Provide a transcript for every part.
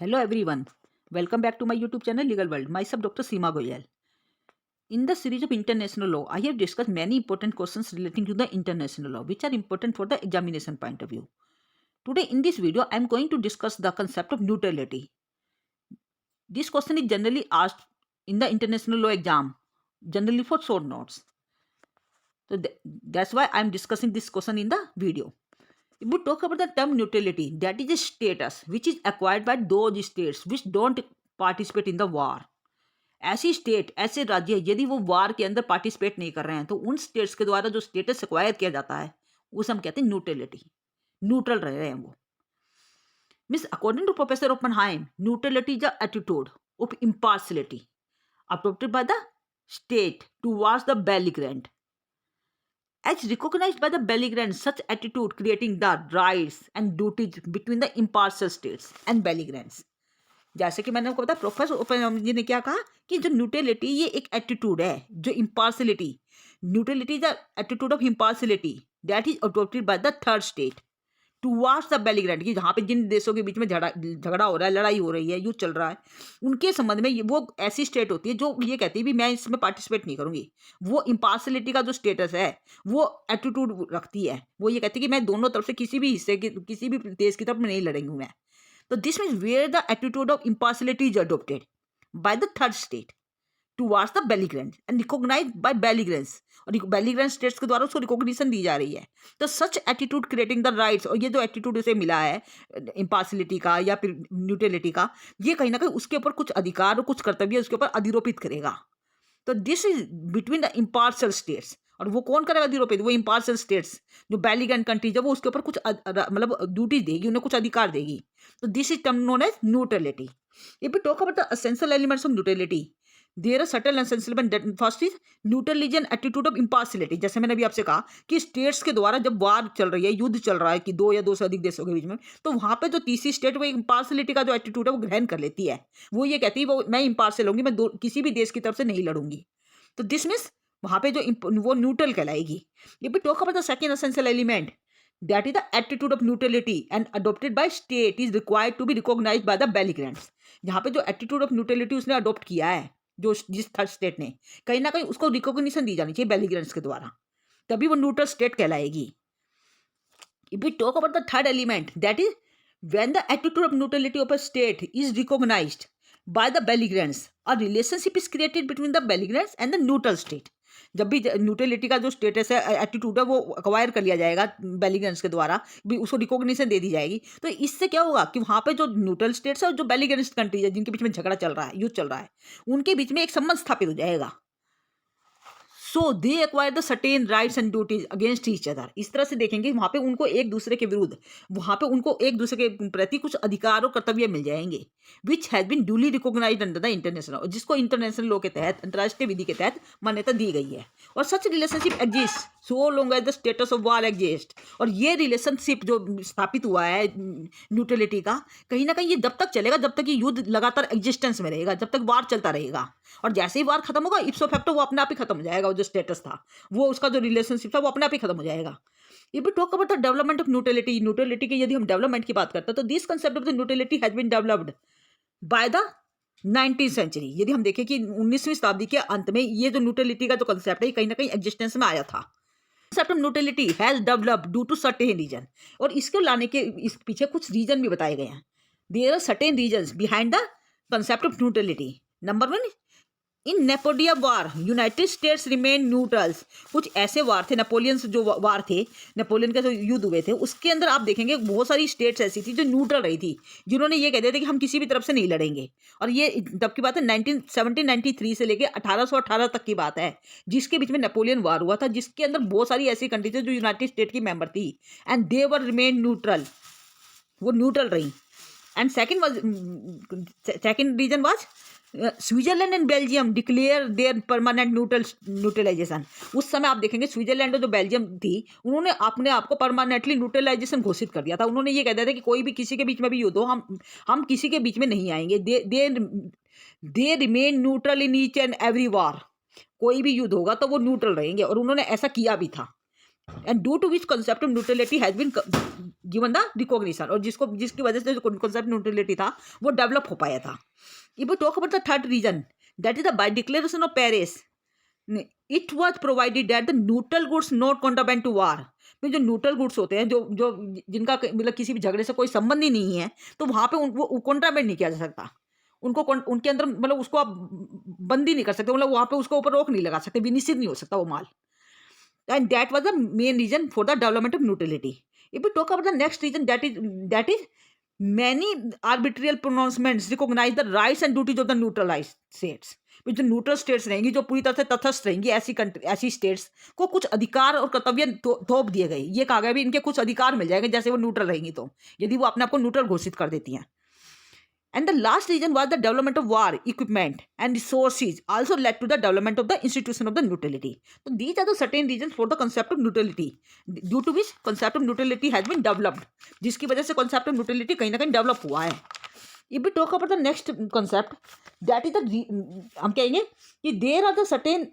Hello everyone, welcome back to my YouTube channel Legal World. Myself Dr. Seema Goyal. In the series of international law, I have discussed many important questions relating to the international law which are important for the examination point of view. Today in this video, I am going to discuss the concept of neutrality. This question is generally asked in the international law exam, generally for short notes. So that's why I am discussing this question in the video. If we talk about the term neutrality, that is a status which is acquired by those states which don't participate in the war. ऐसी state ऐसे राज्य यदि वो वार के अंदर participate नहीं कर रहे हैं तो उन स्टेट्स के द्वारा जो स्टेटस एक्वायर किया जाता है उसे हम कहते हैं न्यूट्रलिटी. न्यूट्रल रह रहे हैं वो. Means according to professor Oppenheim, neutrality is the attitude of impartiality adopted by the state towards the belligerent. As recognized by the belligerent, such attitude creating the rights and duties between the impartial states and belligerents. जैसे कि मैंने आपको बताया, professor Oppenheimer जी ने क्या कहा कि जो न्यूट्रलिटी ये एक एटीट्यूड है, जो impartiality, neutrality is the attitude of impartiality that is adopted by the third state towards the belligerent, कि जहाँ पे जिन देशों के बीच में झगड़ा हो रहा है, लड़ाई हो रही है, युद्ध चल रहा है, उनके संबंध में वो ऐसी स्टेट होती है जो ये कहती है भी मैं इसमें पार्टिसिपेट नहीं करूंगी. वो इम्पार्शियलिटी का जो स्टेटस है वो एटीट्यूड रखती है. वो ये कहती है कि मैं दोनों तरफ से किसी भी हिस्से की, किसी भी देश की तरफ नहीं लड़ेंगी मैं. So this means where the attitude of impartiality is adopted by the third state towards the belligerent and recognized by belligerents, और belligerent states के द्वारा उसको रिकॉग्निशन दी जा रही है. तो such attitude creating the rights, और ये जो एटीट्यूड उसे मिला है इम्पार्शियलिटी का या फिर न्यूट्रलिटी का, ये कहीं ना कहीं उसके ऊपर कुछ अधिकार और कुछ कर्तव्य उसके ऊपर अधिरोपित करेगा. तो this is between the impartial states. और वो कौन करेगा अधिरोपित? वो इम्पार्शियल स्टेट्स जो बेलिगेंट कंट्री, जब वो उसके ऊपर कुछ मतलब ड्यूटी देगी, उन्हें कुछ अधिकार देगी. तो this is term known as neutrality. If we talk about the essential elements of neutrality, there are certain essential element. First is neutral is an attitude of impartiality. जैसे मैंने अभी आपसे कहा कि स्टेट्स के द्वारा जब वार चल रही है, युद्ध चल रहा है कि दो या दो से अधिक देशों के बीच में, तो वहां पे जो तीसरी स्टेट वो इम्पार्शियलिटी का जो एटीट्यूड है वो ग्रहण कर लेती है. वो ये कहती है वो मैं इम्पार्शियल होंगी, मैं किसी भी देश की तरफ से नहीं लड़ूंगी. तो दिस मीन्स वहां पे जो वो न्यूट्रल कहलाएगी. If we talk about the second essential element, that is the attitude of neutrality and adopted by state is required to be recognised by the belligerents. जहां पे जो एटीट्यूड ऑफ न्यूट्रलिटी उसने adopt किया है, जो जिस third state ने, कहीं ना कहीं उसको रिकॉग्निशन दी जानी चाहिए बेलिग्रेंट्स के द्वारा, तभी वो न्यूट्रल स्टेट कहलाएगी. If we talk about the third element, that is when the attitude of neutrality of a state is recognised by the belligerents, a relationship is created between the belligerents and the neutral state. जब भी neutrality का जो status है, attitude है, वो acquire कर लिया जाएगा बेलिगेंट्स के द्वारा, भी उसको रिकॉग्निशन दे दी जाएगी. तो इससे क्या होगा कि वहां पे जो न्यूट्रल स्टेट्स है और जो बेलिगेंट्स कंट्री है जिनके बीच में झगड़ा चल रहा है, युद्ध चल रहा है, उनके बीच में एक संबंध स्थापित हो जाएगा. So they acquire the certain rights and duties against each other. इस तरह से देखेंगे वहां पे उनको एक दूसरे के विरुद्ध, वहां पे उनको एक दूसरे के प्रति कुछ अधिकार और कर्तव्य मिल जाएंगे, which has been duly recognised under the international, जिसको इंटरनेशनल लॉ के तहत, अंतर्राष्ट्रीय विधि के तहत मान्यता दी गई है. और such relationship exist so long as the status of war exist. और ये रिलेशनशिप जो स्थापित हुआ है न्यूट्रलिटी का, कहीं ना कहीं ये जब तक चलेगा जब तक ये युद्ध लगातार एग्जिस्टेंस में रहेगा, जब तक वार चलता रहेगा. और जैसे ही वार खत्म होगा, इप्सो फैक्टो वो अपने आप ही खत्म हो जाएगा. वो जो स्टेटस था, वो उसका जो रिलेशनशिप था, वो अपने आप ही खत्म हो जाएगा. If we talk about the development of neutrality, neutrality की यदि हम डेवलपमेंट की बात करते हैं, तो this concept of the neutrality has been developed by the 19th century. यदि हम देखें कि 19वीं शताब्दी के अंत में ये जो न्यूट्रलिटी का जो कंसेप्ट है, कहीं ना कहीं एग्जिस्टेंस में आया था. Concept of neutrality has developed due to certain reason. और इसको लाने के इस पीछे कुछ रीजन भी बताए गए हैं. There are certain reasons behind the concept of neutrality. Number one, in Napoleon war United States remain neutrals. कुछ ऐसे वार थे, नेपोलियन जो वार थे, नेपोलियन के जो युद्ध हुए थे, उसके अंदर आप देखेंगे बहुत सारी स्टेट्स ऐसी थी जो न्यूट्रल रही थी, जिन्होंने ये कह दिया था कि हम किसी भी तरफ से नहीं लड़ेंगे. और ये तब की बात है 1793 से लेकर 1818 तक की बात है, जिसके बीच में नेपोलियन वार हुआ था, जिसके अंदर बहुत सारी ऐसी कंट्री थी जो यूनाइटेड स्टेट की मेंबर थी, and they were remain neutral. वो न्यूट्रल रही. And second reason was Switzerland and Belgium declare their permanent neutralisation. उस समय आप देखेंगे स्विट्जरलैंड और जो बेल्जियम थी, उन्होंने अपने आप को परमानेंटली न्यूट्रलाइजेशन घोषित कर दिया था. उन्होंने ये कह दिया था कि कोई भी किसी के बीच में भी युद्ध हो, हम किसी के बीच में नहीं आएंगे. They remain neutral in each and every war. कोई भी युद्ध होगा तो वो न्यूट्रल रहेंगे, और उन्होंने ऐसा किया भी था. And due to which concept of neutrality has been given the recognition, और जिसकी वजह से जो कंसेप्ट न्यूट्रलिटी था वो डेवलप हो पाया था. If we talk about the third reason, that is the by declaration of Paris, it was provided that the neutral goods not contribute to war. जो न्यूट्रल गुड्स होते हैं, जो जो जिनका मतलब किसी भी झगड़े से कोई संबंध ही नहीं है, तो वहां पे वो कॉन्ट्रीब्यूट नहीं किया जा सकता. उनके अंदर मतलब उसको आप बंदी नहीं कर सकते, मतलब वहां पे उसको ऊपर रोक नहीं लगा सकते, विनिश्चित नहीं हो सकता वो माल. And that was the main reason for the development of neutrality. If we talk about the next reason, that is many arbitrary pronouncements recognize the rights and duties of the neutralized states. जो neutral states रहेंगी, जो पूरी तरह से तटस्थ रहेंगी, ऐसी states को कुछ अधिकार और कर्तव्य थोप दिए गए. ये कहा गया भी इनके कुछ अधिकार मिल जाएंगे जैसे वो न्यूट्रल रहेंगी, तो यदि वो अपने आप को न्यूट्रल घोषित कर देती हैं. And the last reason was the development of war equipment and resources also led to the development of the institution of the neutrality. So these are the certain reasons for the concept of neutrality, due to which concept of neutrality has been developed. जिसकी वजह से concept of neutrality कहीं ना कहीं develop हुआ है. If we talk about the next concept, that is the हम कहेंगे कि there are the certain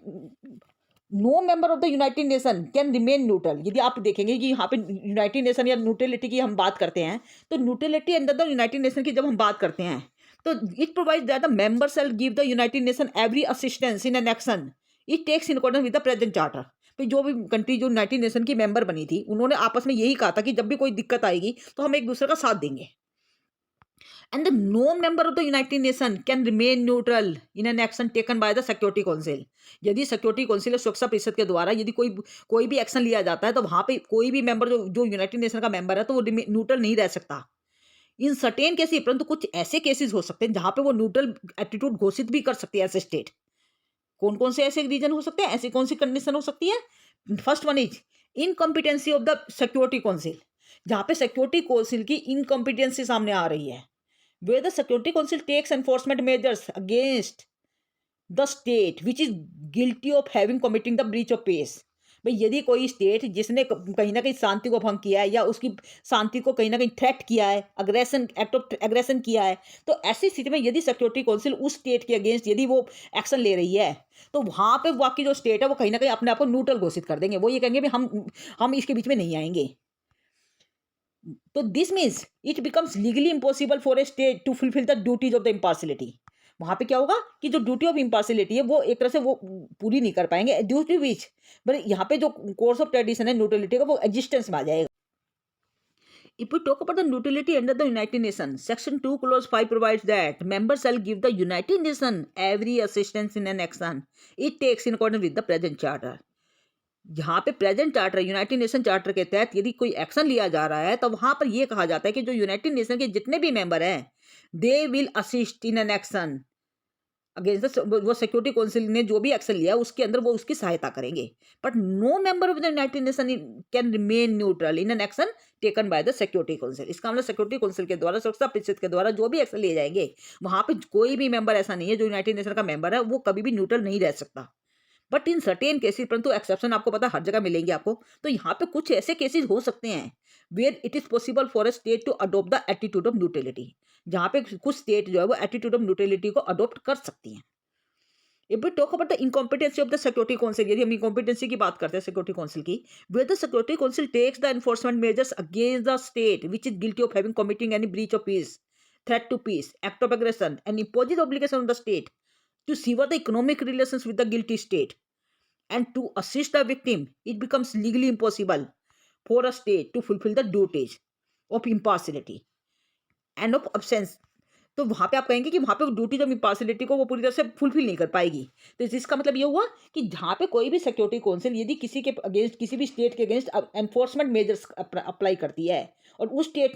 no member of the United Nation can remain neutral. यदि आप देखेंगे कि यहाँ पे यूनाइटेड नेशन या न्यूट्रलिटी की हम बात करते हैं, तो neutrality under the United Nation की जब हम बात करते हैं, तो it provides that the member shall give the United Nation every assistance in an action it takes in accordance with the present charter. तो जो भी कंट्री जो यूनाइटेड नेशन की मेंबर बनी थी, उन्होंने आपस में यही कहा था कि जब भी कोई दिक्कत आएगी तो हम एक दूसरे का साथ देंगे. And the no member of the United Nations can remain neutral in an action taken by the Security Council. यदि सिक्योरिटी काउंसिल सुरक्षा परिषद के द्वारा यदि कोई भी एक्शन लिया जाता है, तो वहां पे कोई भी मेंबर जो यूनाइटेड नेशन का मेंबर है, तो वो न्यूट्रल नहीं रह सकता. इन सर्टेन केसेस, परंतु कुछ ऐसे केसेस हो सकते हैं जहां पे वो न्यूट्रल एटीट्यूड घोषित भी कर सकती है ऐसे स्टेट. कौन कौन से ऐसे रीजन हो सकते हैं, ऐसी कौन सी कंडीशन हो सकती है? First one is incompetency of the security council. जहां पे सिक्योरिटी काउंसिल की इनकॉम्पिटेंसी सामने आ रही है, where the Security Council takes enforcement measures against the state which is guilty of having committing the breach of peace. भाई यदि कोई state जिसने कहीं ना कहीं शांति को भंग किया है या उसकी शांति को कहीं ना कहीं थ्रेट किया है, अग्रेशन एक्ट ऑफ एग्रेशन किया है, तो ऐसी स्थिति में यदि सिक्योरिटी काउंसिल उस स्टेट के अगेंस्ट यदि वो एक्शन ले रही है, तो वहां पे बाकी जो स्टेट है वो कहीं ना कहीं अपने आप को न्यूट्रल घोषित कर देंगे. वो ये कहेंगे भी हम इसके बीच में नहीं आएंगे. तो this means it becomes legally impossible for a state to fulfil the duties of the impartiality. वहां पे क्या होगा कि जो ड्यूटी ऑफ इम्पार्शियलिटी है वो एक तरह से वो पूरी नहीं कर पाएंगे, ड्यू टू विच बट यहाँ पे जो कोर्स ऑफ ट्रेडिशन है न्यूट्रलिटी का वो एग्जिस्टेंस में आ जाएगा. If we talk about the neutrality under the United Nations, Section 2 Clause 5 provides that members shall give the United Nations every assistance in an action it takes in accordance with the present charter. यहाँ पे present charter, United nation charter के तहत यदि कोई action लिया जा रहा है, तो वहां पर यह कहा जाता है कि जो यूनाइटेड नेशन के जितने भी मेंबर हैं, they will assist in an action against वो सिक्योरिटी काउंसिल ने जो भी एक्शन लिया उसके अंदर वो उसकी सहायता करेंगे. But no member of the United Nation can remain neutral in an action taken by the security council. इसका मतलब सिक्योरिटी काउंसिल के द्वारा, सुरक्षा परिषद के द्वारा जो भी एक्शन लिए जाएंगे, वहां पे कोई भी मेंबर ऐसा नहीं है जो यूनाइटेड नेशन का मेंबर है वो कभी भी न्यूट्रल नहीं रह सकता. बट इन सर्टेन केसेस, परंतु एक्सेप्शन आपको पता हर जगह मिलेंगे आपको, तो यहाँ पे कुछ ऐसे केसेस हो सकते हैं where it is possible for a state to adopt the attitude of neutrality. जहाँ पे कुछ स्टेट जो है वो एटीट्यूड ऑफ न्यूट्रलिटी को अडॉप्ट कर सकती हैं. If we talk about the incompetency of the security council, यदि हम इनकॉम्पिटेंसी की बात करते हैं सिक्योरिटी काउंसिल की, where the security council takes the enforcement measures against the state which is guilty of having committing any breach of peace, threat to peace, act of aggression and imposes obligation on the state to sever the economic relations with the guilty state and to assist the victim, it becomes legally impossible for a state to fulfill the duties of impartiality and of absence. तो वहां पे आप कहेंगे कि वहां पे duties of impartiality को वो पूरी तरह से फुलफिल नहीं कर पाएगी. तो इसका मतलब ये हुआ कि जहां पे कोई भी सिक्योरिटी काउंसिल यदि किसी के अगेंस्ट, किसी भी स्टेट के अगेंस्ट एनफोर्समेंट मेजर्स अप्लाई करती है, और उस स्टेट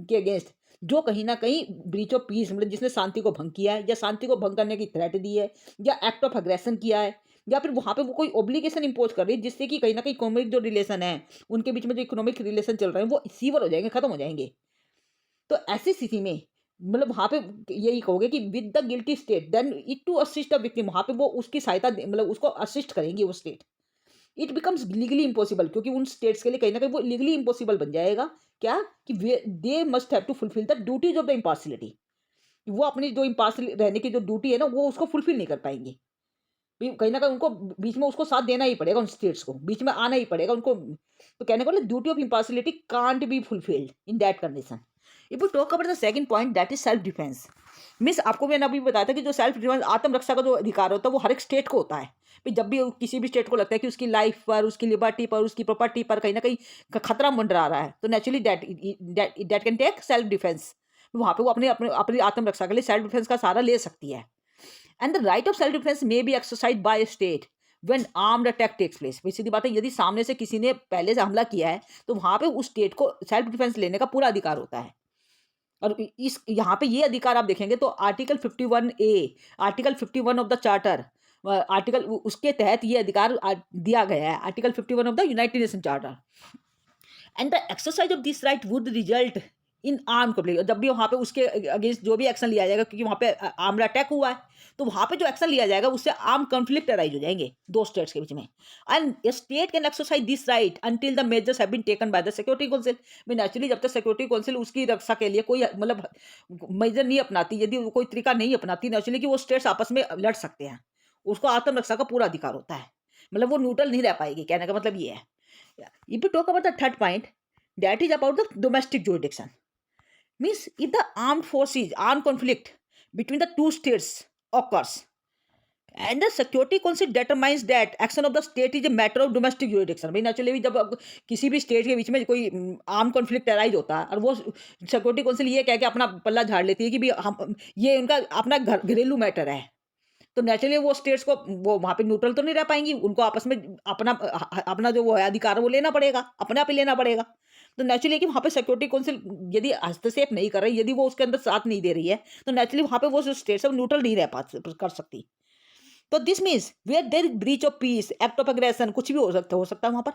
के अगेंस्ट जो कहीं ना कहीं ब्रीच ऑफ पीस, मतलब जिसने शांति को भंग किया है या शांति को भंग करने की थ्रेट दी है या एक्ट ऑफ अग्रेशन किया है, या फिर वहां पे वो कोई ऑब्लिगेशन इंपोज कर रही है जिससे कि कहीं ना कहीं इकोनॉमिक जो रिलेशन है, उनके बीच में जो इकोनॉमिक रिलेशन चल रहे हैं वो सीवर हो जाएंगे, खत्म हो जाएंगे. तो ऐसी स्थिति में मतलब वहां पे यही कहोगे कि with the guilty state then it to assist the victim, वहां पे वो उसकी सहायता मतलब उसको असिस्ट करेंगी वो state. It becomes legally impossible, क्योंकि उन स्टेट्स के लिए कहीं ना कहीं वो लीगली इम्पॉसिबल बन जाएगा. क्या कि they must have to fulfil the duties of the impartiality. वो अपनी जो इम्पार्शियल रहने की जो ड्यूटी है ना, वो उसको फुलफिल नहीं कर पाएंगे. कहीं न कहीं उनको बीच में उसको साथ देना ही पड़ेगा उन स्टेट्स को, बीच में आना ही पड़ेगा उनको। तो कहने को duty of impartiality can't be fulfilled in that condition. If we talk about the second point that is self defence. Means आपको मैंने अभी बताया था कि जो सेल्फ डिफेंस आत्मरक्षा का जो अधिकार होता है वो हर एक स्टेट को होता है। फिर जब भी किसी भी स्टेट को लगता है कि उसकी लाइफ पर, उसकी लिबर्टी पर, उसकी प्रॉपर्टी पर कहीं ना कहीं खतरा मंडरा रहा है, तो naturally that can take self defence. वहाँ पे वो अपने अपने अपनी आत्मरक्षा के लिए सेल्फ डिफेंस का सहारा ले सकती है। And the right of self defence may be exercise by state when armed attack takes place. सीधी बात है, यदि सामने से किसी ने पहले से हमला किया है तो वहाँ पे उस स्टेट को सेल्फ डिफेंस लेने का पूरा अधिकार होता है। और इस यहाँ पे ये अधिकार आप देखेंगे तो article 51A, article 51 of the charter, article उसके तहत ये अधिकार दिया गया है, article 51 of the United nation charter. And the exercise of this right would result in arm conflict. जब भी वहाँ पे उसके अगेंस्ट जो भी एक्शन लिया जाएगा, क्योंकि वहाँ पे आर्म्ड अटैक हुआ है, तो वहाँ पे जो एक्शन लिया जाएगा उससे आर्म कॉन्फ्लिक्ट अराइज हो जाएंगे दो स्टेट्स के बीच में। And state can exercise this right until the measures have been taken by the security council. Naturally जब तक सिक्योरिटी काउंसिल उसकी रक्षा के लिए कोई मतलब मेजर नहीं अपनाती, यदि वो कोई तरीका नहीं अपनाती नेचुरली, कि वो स्टेट्स आपस में लड़ सकते हैं, उसको आत्मरक्षा का पूरा अधिकार होता है, मतलब वो न्यूट्रल नहीं रह पाएगी, कहने का मतलब ये है। If you talk about the third point that is about the domestic jurisdiction. Means if the armed conflict between the two states occurs and the security council determines that action of the state is a matter of domestic jurisdiction। भाई naturally जब किसी भी state के बीच में कोई arm conflict arise होता है और वो सिक्योरिटी काउंसिल ये कह के अपना पल्ला झाड़ लेती है कि भी हम ये उनका अपना घरेलू मैटर है, तो नेचुरली वो स्टेट्स को वो वहाँ पे न्यूट्रल तो नहीं रह पाएंगी, उनको आपस में अपना अपना जो वो है अधिकार वो लेना पड़ेगा, अपने आप ही लेना पड़ेगा। तो नेचुरली कि वहाँ पे सिक्योरिटी काउंसिल यदि हस्तक्षेप नहीं कर रही, यदि वो उसके अंदर साथ नहीं दे रही है, तो नेचुरली वहाँ पे वो जो स्टेट्स है न्यूट्रल नहीं रह पा कर सकती। तो this means where there breach of peace, act of aggression, कुछ भी हो सकता है वहाँ पर,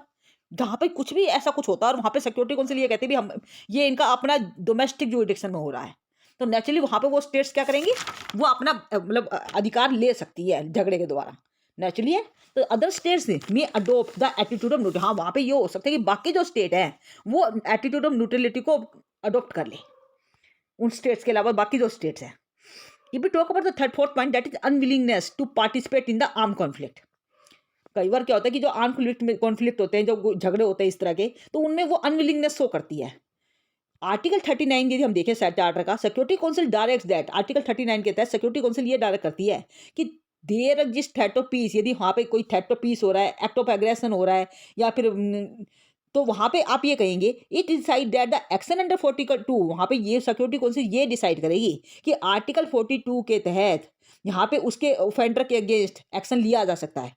जहाँ पे कुछ भी ऐसा कुछ होता है और वहाँ पे सिक्योरिटी काउंसिल ये कहती है भी हम ये इनका अपना डोमेस्टिक जुरिडिक्शन में हो रहा है, तो नेचुरली वहाँ पे वो स्टेट्स क्या करेंगी, वो अपना मतलब अधिकार ले सकती है झगड़े के द्वारा नेचुरली है। तो अदर स्टेट्स में adopt the attitude of neutral. हाँ, वहाँ पे ये हो सकता है कि बाकी जो स्टेट है वो एटीट्यूड ऑफ न्यूट्रलिटी को अडोप्ट कर ले, उन स्टेट्स के अलावा बाकी जो स्टेट्स हैं। If we talk about the third fourth point that is unwillingness to participate in the arm conflict. कई बार क्या होता है कि जो आर्म कॉन्फ्लिक्ट होते हैं, जो झगड़े होते हैं इस तरह के, तो उनमें वो अनविलिंगनेस शो करती है। आर्टिकल 39 यदि हम देखें चार्टर का, security council directs that, article 39 के तहत सिक्योरिटी काउंसिल ये डायरेक्ट करती है कि there exist threat of peace. यदि वहाँ पे कोई थ्रेट ऑफ पीस हो रहा है, एक्ट ऑफ एग्रेशन हो रहा है, या फिर तो वहाँ पे आप ये कहेंगे it decide that the action under 42, वहाँ पे ये सिक्योरिटी काउंसिल ये डिसाइड करेगी कि आर्टिकल 42 के तहत यहाँ पे उसके ऑफेंडर के अगेंस्ट एक्शन लिया जा सकता है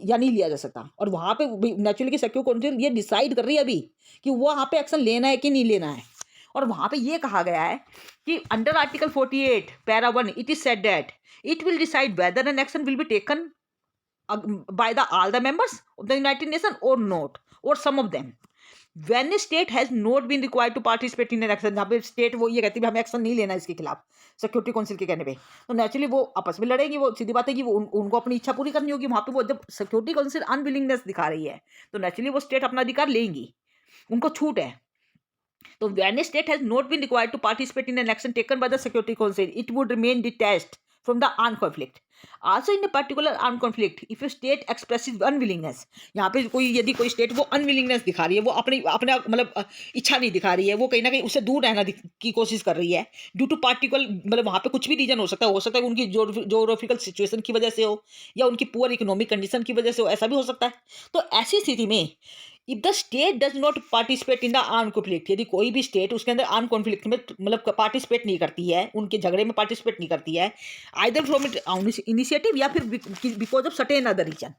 या नहीं लिया जा सकता। और वहाँ पे नेचुरली की सिक्योरिटी काउंसिल ये डिसाइड कर रही है अभी कि वो वहाँ पे एक्शन लेना है कि नहीं लेना है। और वहाँ पे ये कहा गया है कि under article 48 para 1 it is said that it will decide whether an action will be taken by the all the members of the United Nations or not, or some of them, when a state has not been required to participate in an action। जहाँ पे state वो ये कहती है हमें action नहीं लेना इसके खिलाफ सिक्योरिटी काउंसिल के कहने पे, तो नेचुरली वो आपस में लड़ेंगी। वो सीधी बात है कि वो उनको अपनी इच्छा पूरी करनी होगी। वहाँ पे वो जब सिक्योरिटी काउंसिल अनविलिंगनेस दिखा रही है, तो नेचुरली वो स्टेट अपना अधिकार लेंगी, उनको छूट है। तो when a state has not been required to participate in an action taken by the Security Council, it would remain detached from the armed conflict. Also in a particular armed conflict, if a state expresses unwillingness, यहाँ पे यदि कोई state वो unwillingness दिखा रही है, वो अपने मतलब इच्छा नहीं दिखा रही है, वो कहीं ना कहीं उससे दूर रहना की कोशिश कर रही है ड्यू टू पार्टिकुलर, मतलब वहाँ पे कुछ भी रीजन हो सकता है उनकी जोग्राफिकल सिचुएशन की वजह से हो, या उनकी पुअर इकोनॉमिक कंडीशन की वजह से हो, ऐसा भी हो सकता है। तो ऐसी स्थिति में if the state does not participate in the arm conflict, यदि कोई भी स्टेट उसके अंदर आर्म कॉन्फ्लिक्ट में मतलब पार्टिसिपेट नहीं करती है, उनके झगड़े में पार्टिसिपेट नहीं करती है, आइदर फ्रॉम इट इनिशिएटिव या फिर because of certain other reason,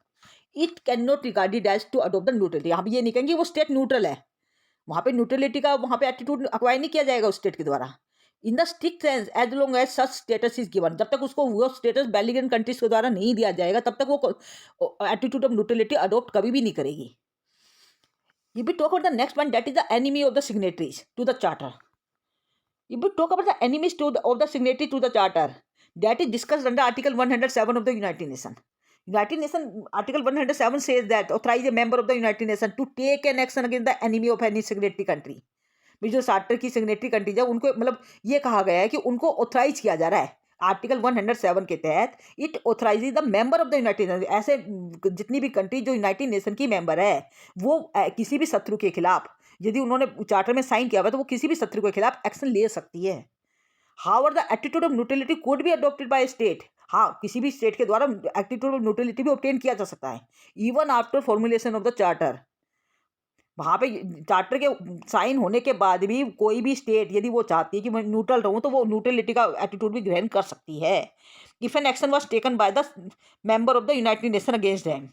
it can not regarded as to adopt the neutrality. यहाँ पे ये नहीं कहेंगे वो स्टेट न्यूट्रल है, वहाँ पे न्यूट्रलिटी का वहाँ पे एटीट्यूड अक्वायर नहीं किया जाएगा उस स्टेट के द्वारा। In the strict sense as long as such status is given, जब तक उसको वो स्टेटस बेलिगेंट कंट्रीज के द्वारा नहीं दिया जाएगा तब तक वो एटीट्यूड ऑफ न्यूट्रलिटी अडोप्ट कभी भी नहीं करेगी। If we talk about the next one, that is the enemy of the signatories to the charter. If we talk about the enemies of the signatory to the charter, that is discussed under Article 107 of the United Nations. United Nations Article 107 says that authorize a member of the United Nations to take an action against the enemy of any signatory country. जो charter की signatory country है उनको मतलब ये कहा गया है कि उनको ऑथराइज किया जा रहा है आर्टिकल 107 के तहत it authorises the member of the United Nation, ऐसे जितनी भी कंट्री जो यूनाइटेड नेशन की मेंबर है वो किसी भी शत्रु के खिलाफ, यदि उन्होंने चार्टर में साइन किया हुआ तो वो किसी भी शत्रु के खिलाफ एक्शन ले सकती है। However the attitude of neutrality could be adopted by state, हाँ किसी भी स्टेट के द्वारा एटीट्यूड ऑफ न्यूट्रलिटी भी ऑब्टेन किया जा सकता है even after formulation of the charter. वहाँ पे चार्टर के साइन होने के बाद भी कोई भी स्टेट यदि वो चाहती है कि मैं न्यूट्रल रहूँ तो वो न्यूट्रलिटी का एटीट्यूड भी ग्रहण कर सकती है if an action was taken by the member of the United nation against them.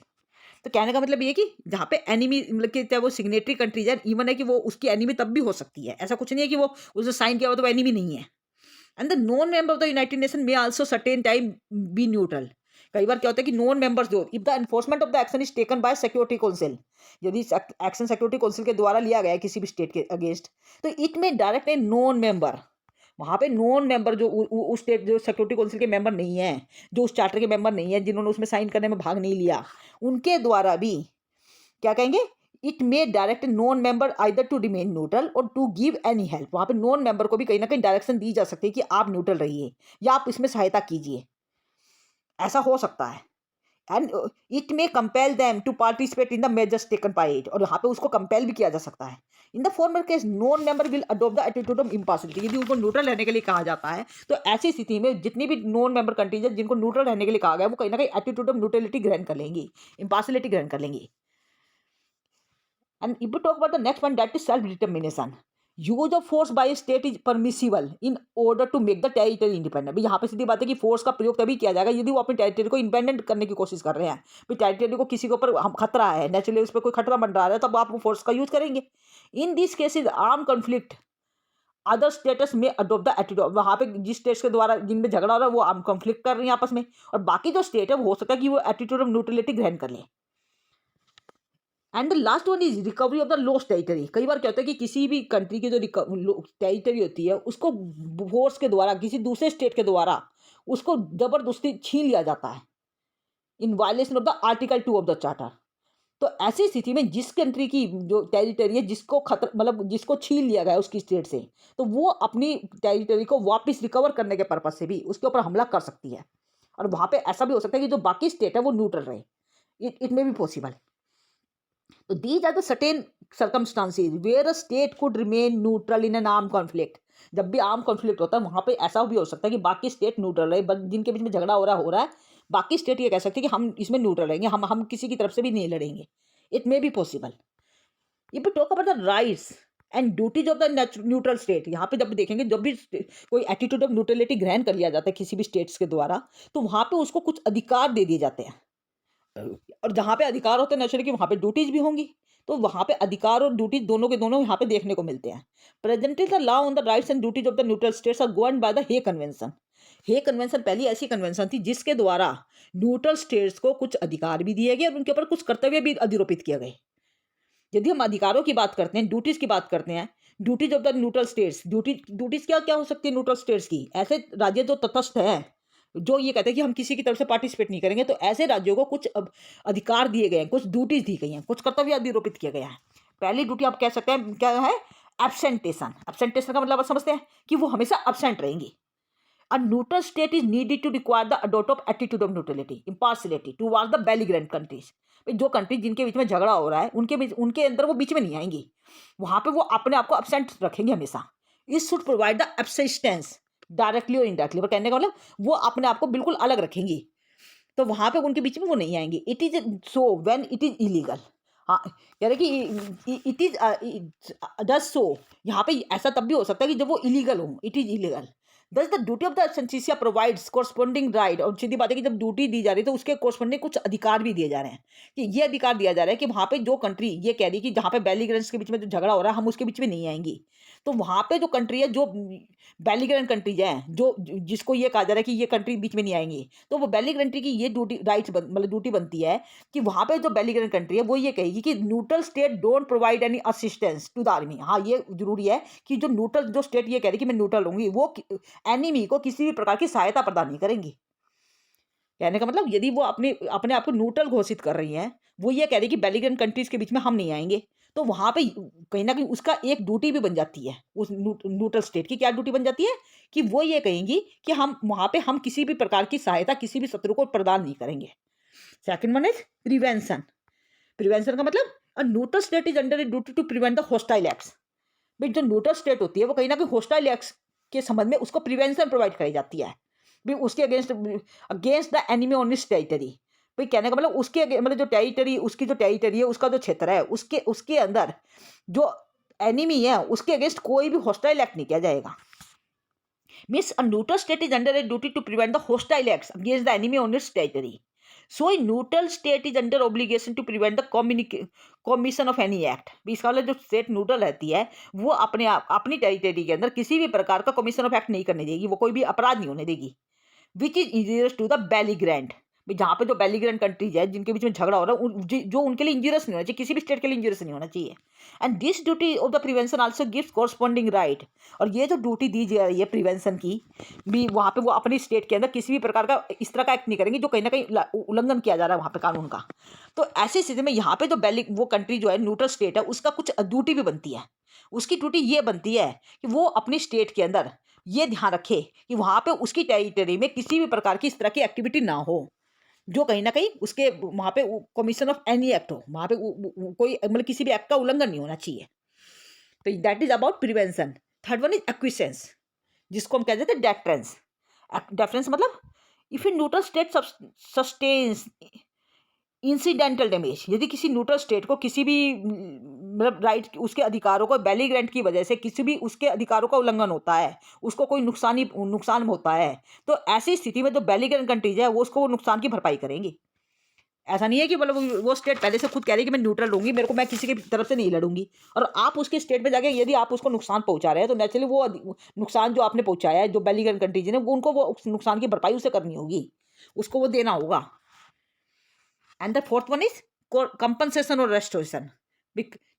तो कहने का मतलब ये कि जहाँ पे एनिमी मतलब कि चाहे वो सिग्नेटरी कंट्रीज है, इवन है कि वो उसकी एनिमी तब भी हो सकती है, ऐसा कुछ नहीं है कि वो उसने साइन किया हो तो वो एनिमी नहीं है। And the non member of the United nation may also certain time B neutral. कई बार क्या होता है कि नॉन मेंबर्स जो if the enforcement of the action is taken by security council, यदि एक्शन सिक्योरिटी काउंसिल के द्वारा लिया गया है किसी भी स्टेट के अगेंस्ट, तो इट में डायरेक्ट ए नॉन मेंबर, वहाँ पे नॉन मेंबर जो उस स्टेट जो सिक्योरिटी काउंसिल के मेंबर नहीं है, जो उस चार्टर के मेंबर नहीं है, जिन्होंने उसमें साइन करने में भाग नहीं लिया, उनके द्वारा भी क्या कहेंगे, it may direct non member either to remain neutral और टू गिव एनी हेल्प। वहाँ पे नॉन मेंबर को भी कहीं ना कहीं डायरेक्शन दी जा सकती है कि आप न्यूट्रल रहिए या आप इसमें सहायता कीजिए, ऐसा हो सकता है। And it may compel them to participate in the measures taken by it, और यहाँ पे उसको कंपेल भी किया जा सकता है। In the former case non member will adopt the attitude of impartiality, यदि उनको न्यूट्रल रहने के लिए कहा जाता है तो ऐसी स्थिति में जितनी भी नॉन मेंबर कंट्रीज है जिनको न्यूट्रल रहने के लिए कहा गया वो कहीं ना कहीं एटीट्यूड ऑफ न्यूट्रलिटी ग्रहण कर लेंगी, इम्पार्शियलिटी ग्रहण कर लेंगी। And if we talk about the next one, that is self-determination. Use of force by state is permissible in order to make the territory independent. भाई यहाँ पे सीधी बात है कि फोर्स का प्रयोग तभी किया जाएगा यदि वो अपनी टेरिटरी को इंडिपेंडेंट करने की कोशिश कर रहे हैं। भाई टेरिटरी को किसी के ऊपर खतरा है, नेचुरली उस पर कोई खतरा मंडरा रहा है, तब आप फोर्स का यूज करेंगे। In this cases arm conflict other status में अडोप्ट द एटीट्यूड, वहाँ पे जिस स्टेट्स के द्वारा जिनमें झगड़ा हो रहा है वो आर्म कॉन्फ्लिक्ट कर रही है आपस में, और बाकी जो स्टेट है वो हो सकता है कि वो एटीट्यूड ऑफ न्यूट्रलिटी ग्रहण कर ले। And the last one is recovery of the lost territory. कई बार क्या होता है कि किसी भी कंट्री की जो टेरिटरी होती है उसको फोर्स के द्वारा किसी दूसरे स्टेट के द्वारा उसको जबरदस्ती छीन लिया जाता है in violation of the article 2 of the charter. तो ऐसी स्थिति में जिस कंट्री की जो टेरिटरी है जिसको खतर मतलब जिसको छीन लिया गया है उसकी स्टेट से, तो वो अपनी टेरिटरी को वापस रिकवर करने के पर्पज से भी उसके ऊपर हमला कर सकती है, और वहाँ पे ऐसा भी हो सकता है कि जो बाकी स्टेट है वो न्यूट्रल रहे। It may be possible. So these are the certain circumstances where a state could remain neutral in an armed conflict. जब भी आर्म कॉन्फ्लिक्ट होता है वहाँ पे ऐसा भी हो सकता है कि बाकी स्टेट न्यूट्रल रहे, बट जिनके बीच में झगड़ा हो रहा है बाकी स्टेट ये कह सकते हैं कि हम इसमें न्यूट्रल रहेंगे, हम किसी की तरफ से भी नहीं लड़ेंगे। It may be possible. If we talk about the rights and duties of the neutral state, यहाँ पे जब देखेंगे जब भी कोई एटीट्यूड ऑफ न्यूट्रलिटी ग्रहण कर लिया जाता है किसी भी स्टेट्स के द्वारा, तो वहाँ पे उसको कुछ अधिकार दे दिए जाते हैं, और जहाँ पे अधिकार होते हैं नेचुरली कि वहाँ पे ड्यूटीज भी होंगी, तो वहाँ पे अधिकार और ड्यूटीज दोनों के दोनों यहाँ पे देखने को मिलते हैं। Presently the law on the rights and duties of the neutral states are governed by the Hague convention. Hague convention पहली ऐसी कन्वेंशन थी जिसके द्वारा न्यूट्रल स्टेट्स को कुछ अधिकार भी दिए गए और उनके ऊपर कुछ कर्तव्य भी अधिरोपित किए गए। यदि हम अधिकारों की बात करते हैं, ड्यूटीज की बात करते हैं, duties of the neutral states, duties क्या क्या हो सकती है न्यूट्रल स्टेट्स की? ऐसे राज्य जो तटस्थ है जो ये कहते हैं कि हम किसी की तरफ से पार्टिसिपेट नहीं करेंगे, तो ऐसे राज्यों को कुछ अधिकार दिए गए हैं, कुछ ड्यूटीज दी गई हैं, कुछ कर्तव्य अधिरोपित किया गया है। पहली ड्यूटी आप कह सकते हैं क्या है? एब्सेंटेशन। एब्सेंटेशन का मतलब आप समझते हैं कि वो हमेशा एब्सेंट रहेंगी। A neutral state is needed to require the adopt of attitude of neutrality, impartiality towards the belligerent countries. जो कंट्री जिनके बीच में झगड़ा हो रहा है उनके अंदर वो बीच में नहीं आएंगी, वहां पे वो अपने आप को एब्सेंट रखेंगे हमेशा। It should provide the abstinence directly और इनडायरेक्टली, पर कहने का मतलब वो अपने आप को बिल्कुल अलग रखेंगी, तो वहां पे उनके बीच में वो नहीं आएंगी। It is so when it is illegal. हाँ कह रहे कि इट इज डज सो, यहाँ पे ऐसा तब भी हो सकता है कि जब वो इलीगल हो, it is illegal. Thus the duty of the absentia provides corresponding right, और सीधी बात है कि जब ड्यूटी दी जा रही है तो उसके कॉरस्पॉन्डिंग कुछ अधिकार भी दिए जा रहे हैं, कि ये अधिकार दिया जा रहा है कि वहाँ पे जो कंट्री ये कह रही है कि जहाँ पे बेलिग्रेंट्स के बीच में जो झगड़ा हो रहा है हम उसके बीच में नहीं आएंगी, तो वहाँ पे जो कंट्री है जो बेलिग्रेंट कंट्रीज हैं जो जिसको ये कहा जा रहा है कि ये कंट्री बीच में नहीं आएंगी, तो वो बेलिग्रेंट की ये ड्यूटी राइट्स मतलब ड्यूटी बनती है कि वहाँ पे जो बेलिग्रेंट कंट्री है वो ये कहेगी कि neutral state don't provide any assistance to the army. हाँ ये जरूरी है कि जो न्यूट्रल जो स्टेट ये कह रही है कि मैं न्यूट्रल रहूंगी, वो एनिमी को किसी भी प्रकार की सहायता प्रदान नहीं करेंगी। कहने का मतलब यदि वो अपने आप को न्यूट्रल घोषित कर रही हैं, वो ये कह रही है कि बेलिग्रेंट कंट्रीज के बीच में हम नहीं आएंगे, तो वहाँ पे कहीं न कहीं उसका एक ड्यूटी भी बन जाती है, उस न्यूट्रल स्टेट की क्या ड्यूटी बन जाती है कि वो ये कहेंगी कि हम वहाँ पे हम किसी भी प्रकार की सहायता किसी भी शत्रु को प्रदान नहीं करेंगे। Second one is prevention. Prevention का मतलब a neutral state is under a duty to prevent the hostile acts. भाई जो न्यूट्रल स्टेट होती है वो कहीं न कहीं हॉस्टाइल एक्ट्स के संबंध में उसको प्रिवेंशन प्रोवाइड कराई जाती है। भाई उसके against against the enemy on his territory. भाई कहने का मतलब उसके मतलब जो टेरिटरी उसकी जो टेरिटरी है उसका जो क्षेत्र है उसके उसके अंदर जो एनिमी है उसके अगेंस्ट कोई भी हॉस्टाइल एक्ट नहीं किया जाएगा। Means a neutral state is under a duty to prevent the hostile acts against the enemy on its territory. So a neutral state is under obligation to prevent the commission of any act. भी इसका मतलब जो state neutral रहती है वो अपने अपनी territory के अंदर किसी भी प्रकार का कमीशन ऑफ एक्ट नहीं करने देगी, वो कोई भी अपराध नहीं होने देगी। Which is injurious to the belligerent. जहाँ पे जो बेलीग्रेंट कंट्रीज है जिनके बीच में झगड़ा हो रहा है जो उनके लिए इंजीरियस नहीं होना चाहिए, किसी भी स्टेट के लिए इंजीरियस नहीं होना चाहिए। And this duty of the prevention also gives corresponding right. और ये जो ड्यूटी दी जा रही है प्रिवेंशन की भी वहाँ पे वो अपनी स्टेट के अंदर किसी भी प्रकार का इस तरह का एक्ट नहीं करेंगे जो कहीं ना कहीं उल्लंघन किया जा रहा है वहाँ पे कानून का। तो ऐसी स्थिति में यहाँ पे जो वो कंट्री जो है न्यूट्रल स्टेट है उसका कुछ ड्यूटी भी बनती है। उसकी ड्यूटी ये बनती है कि वो अपनी स्टेट के अंदर ये ध्यान रखे कि वहाँ पे उसकी टेरिटरी में किसी भी प्रकार की इस तरह की एक्टिविटी ना हो जो कहीं ना कहीं उसके वहाँ पे कमीशन ऑफ एनी एक्ट हो, वहाँ पे कोई मतलब किसी भी एक्ट का उल्लंघन नहीं होना चाहिए। तो that is about prevention. Third one is acquiescence जिसको हम कहते हैं डेटरेंस। डेफरेंस मतलब if a neutral state sustains incidental damage. यदि किसी न्यूट्रल स्टेट को किसी भी मतलब राइट उसके अधिकारों को बेलीग्रेंट की वजह से किसी भी उसके अधिकारों का उल्लंघन होता है, उसको कोई नुकसान होता है, तो ऐसी स्थिति में जो बेलीग्रेंट कंट्रीज है वो उसको नुकसान की भरपाई करेंगी। ऐसा नहीं है कि मतलब वो स्टेट पहले से खुद कह रही है कि मैं न्यूट्रल रहूंगी, मेरे को मैं किसी की तरफ से नहीं लड़ूंगी, और आप उसके स्टेट में जाके यदि आप उसको नुकसान पहुंचा रहे हैं तो नेचुरली वो नुकसान जो आपने पहुंचाया है जो बेलीग्रेंट कंट्रीज ने वो उनको वो नुकसान की भरपाई उसे करनी होगी, उसको वो देना होगा। And the fourth one is compensation or restoration.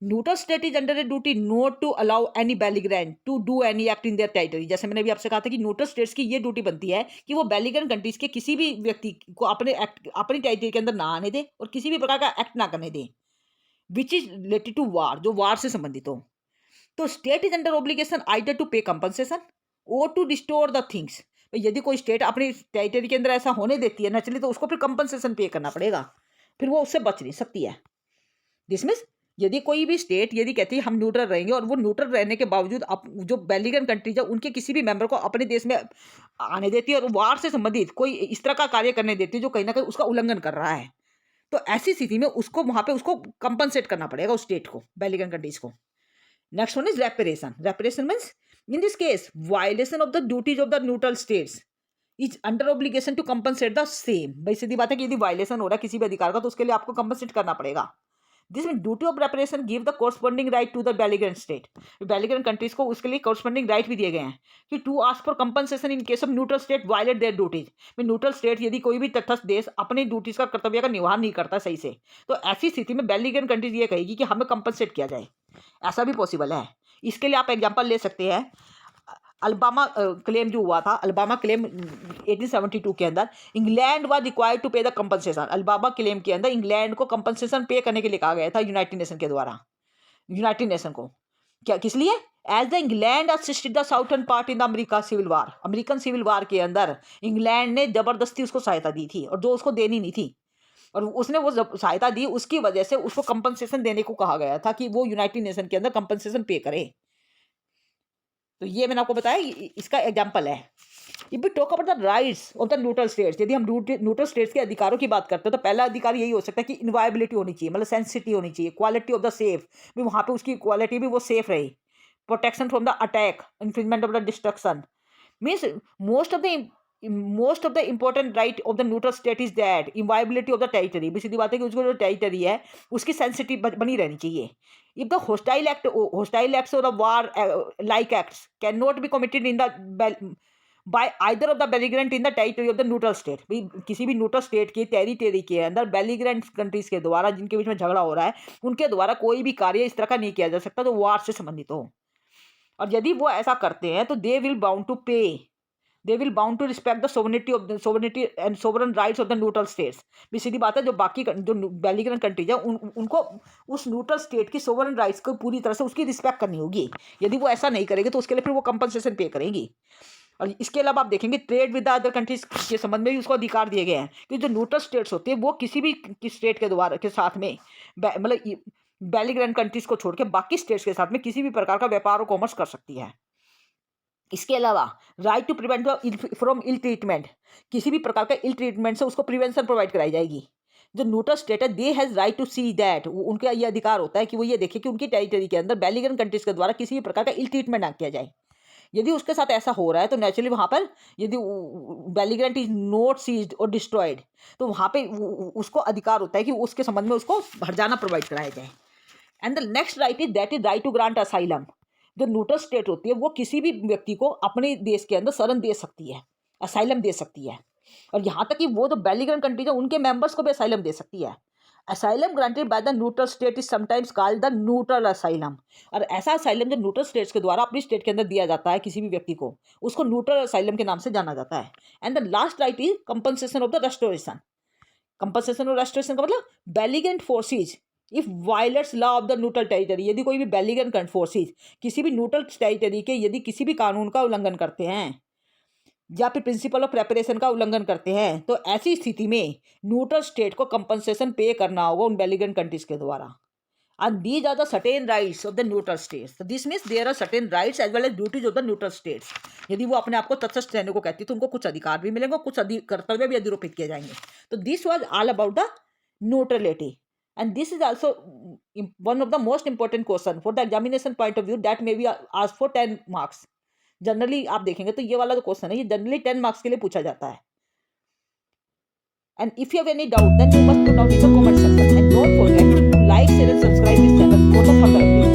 Neutral state is under a duty not to allow any belligerent to do any act in their territory. जैसे मैंने भी आपसे कहा था कि न्यूट्रल स्टेट्स की ये ड्यूटी बनती है कि वो बेलीग्रेंट कंट्रीज के किसी भी व्यक्ति को अपनी टेरिटरी के अंदर ना आने दे और किसी भी प्रकार का एक्ट ना करने दे which is related to war, जो वार से संबंधित हो। तो state is under obligation either to pay compensation और टू रिस्टोर द थिंग्स। यदि कोई स्टेट अपनी टेरिटरी के अंदर ऐसा होने देती है नेचुरली तो उसको फिर कंपनसेशन पे करना पड़ेगा, फिर वो उससे बच नहीं सकती है। दिस मीन्स यदि कोई भी स्टेट यदि कहती है हम न्यूट्रल रहेंगे और वो न्यूट्रल रहने के बावजूद जो बेलीग्रेंट कंट्रीज है उनके किसी भी मेंबर को अपने देश में आने देती है और वार से संबंधित कोई इस तरह का कार्य करने देती है जो कहीं ना कहीं उसका उल्लंघन कर रहा है, तो ऐसी स्थिति में उसको वहां पे उसको कंपनसेट करना पड़ेगा उस स्टेट को, बेलीग्रेंट कंट्रीज को। Next one is reparation. Reparation means in this case violation of the duties of the neutral states is under obligation to compensate the same. भाई सीधी बात है कि यदि वायलेशन हो रहा है किसी भी अधिकार का तो उसके लिए आपको कंपनसेट करना पड़ेगा। This mean duty of reparation give the corresponding right to the belligerent state. Belligerent countries को उसके लिए कोरस्पॉन्डिंग राइट भी दिए गए हैं कि to ask for compensation in case of neutral state violate their duties. Neutral state यदि कोई भी तटस्थ देश अपनी ड्यूटीज का कर्तव्य का निर्वहन नहीं करता सही से, तो ऐसी स्थिति में बेलीग्रेंट कंट्रीज ये कहेगी कि हमें कंपनसेट किया जाए। ऐसा भी पॉसिबल है। इसके लिए आप एग्जाम्पल ले सकते हैं अल्बामा क्लेम जो हुआ था, अल्बामा क्लेम 1872 के अंदर इंग्लैंड वाज रिक्वायर्ड टू पे द कंपनसेशन। अल्बामा क्लेम के अंदर इंग्लैंड को कंपनसेशन पे करने के लिए कहा गया था यूनाइटेड नेशन के द्वारा। यूनाइटेड नेशन को क्या किस लिए? As the England assisted the southern part in the America civil war. American civil war के अंदर इंग्लैंड ने जबरदस्ती उसको सहायता दी थी और जो उसको देनी नहीं थी, और उसने वो सहायता दी उसकी वजह से उसको कंपनसेशन देने को कहा गया था कि वो यूनाइटेड नेशन के अंदर कंपनसेशन पे करे। तो ये मैंने आपको बताया इसका एग्जाम्पल है। If we talk about the rights of the neutral states, यदि हम न्यूट्रल स्टेट्स के अधिकारों की बात करते हैं तो पहला अधिकार यही हो सकता है कि इनवायबिलिटी होनी चाहिए, मतलब सेंसिटिविटी होनी चाहिए, क्वालिटी ऑफ द सेफ भी वहाँ पे उसकी क्वालिटी भी वो सेफ रहे, protection from the attack, infringement of the destruction. Means most of the important right of the neutral state is that inviolability of the territory. भी सीधी बात है कि उसको जो टेरिटरी है उसकी सेंसिटिव बनी रहनी चाहिए। If the hostile acts or the war like acts cannot be committed in the by either of the belligerent in the territory of the neutral state, भी किसी भी न्यूट्रल स्टेट की टेरिटरी के अंदर बेलीग्रेंट कंट्रीज के द्वारा जिनके बीच में झगड़ा हो रहा है उनके द्वारा कोई भी कार्य इस तरह का नहीं किया जा सकता जो वार से संबंधित हो। और यदि वो ऐसा करते हैं तो दे will bound to pay they will bound to respect the sovereignty and sovereign rights of the neutral states. भी सीधी बात है, जो बाकी जो बेलिगरेंट कंट्रीज है उनको उस न्यूट्रल स्टेट की सोवरन राइट्स को पूरी तरह से उसकी रिस्पेक्ट करनी होगी। यदि वो ऐसा नहीं करेंगे तो उसके लिए फिर वो कंपनसेशन पे करेंगी। और इसके अलावा आप देखेंगे trade with the other countries के संबंध में भी उसको अधिकार दिए गए हैं कि जो न्यूट्रल स्टेट्स होती है वो किसी भी स्टेट के द्वारा के साथ में मतलब बेलिगरेंट कंट्रीज को छोड़ के बाकी स्टेट्स के साथ में किसी भी प्रकार का व्यापार और कॉमर्स कर सकती है। इसके अलावा right to prevent from ill treatment, किसी भी प्रकार का इल ट्रीटमेंट से उसको प्रिवेंशन प्रोवाइड कराई जाएगी। जो न्यूट्रल स्टेट है they has right to see that, उनका ये अधिकार होता है कि वो ये देखे कि उनकी टेरिटरी के अंदर बेलिगरेंट कंट्रीज के द्वारा किसी भी प्रकार का इल ट्रीटमेंट ना किया जाए। यदि उसके साथ ऐसा हो रहा है तो नेचुरली वहाँ पर यदि बेलिगरेंट इज नॉट सीज्ड और डिस्ट्रॉयड तो वहाँ पे उसको अधिकार होता है कि उसके संबंध में उसको हर्जाना प्रोवाइड कराया जाए। And the next right is that is right to grant asylum. जो न्यूट्रल स्टेट होती है वो किसी भी व्यक्ति को अपने देश के अंदर शरण दे सकती है, असाइलम दे सकती है। और यहाँ तक कि वो जो बेलिगरेंट कंट्रीज है उनके मेंबर्स को भी असाइलम दे सकती है। Asylum granted by the neutral state is sometimes called the neutral asylum. और ऐसा असाइलम जो न्यूट्रल स्टेट्स के द्वारा अपनी स्टेट के अंदर दिया जाता है किसी भी व्यक्ति को, उसको न्यूट्रल असाइलम के नाम से जाना जाता है। And the last right is compensation of the restoration. Compensation of restoration का मतलब belligerent forces if violates law of the neutral territory, यदि कोई भी बेलिगरेंट फोर्सेज किसी भी न्यूट्रल टेरिटरी के यदि किसी भी कानून का उल्लंघन करते हैं या फिर प्रिंसिपल ऑफ प्रेपरेशन का उल्लंघन करते हैं तो ऐसी स्थिति में न्यूट्रल स्टेट को कंपनसेशन पे करना होगा उन बेलिगरेंट कंट्रीज के द्वारा। And these are the certain rights of the neutral states. So this means there are certain rights as well as duties of the neutral states. यदि वो अपने आप को तटस्थ रहने को कहती है तो उनको कुछ अधिकार भी मिलेंगे, कुछ कर्तव्य भी अधिरोपित किए जाएंगे। तो this was all about the neutrality and this is also one of the most important question for the examination point of view that may be asked for 10 marks. Generally आप देखेंगे तो ये वाला जो क्वेश्चन है ये जनरली 10 मार्क्स के लिए पूछा जाता है। And if you have any doubt then you must put down in the comment section and don't forget to like, share and subscribe this channel for the further updates.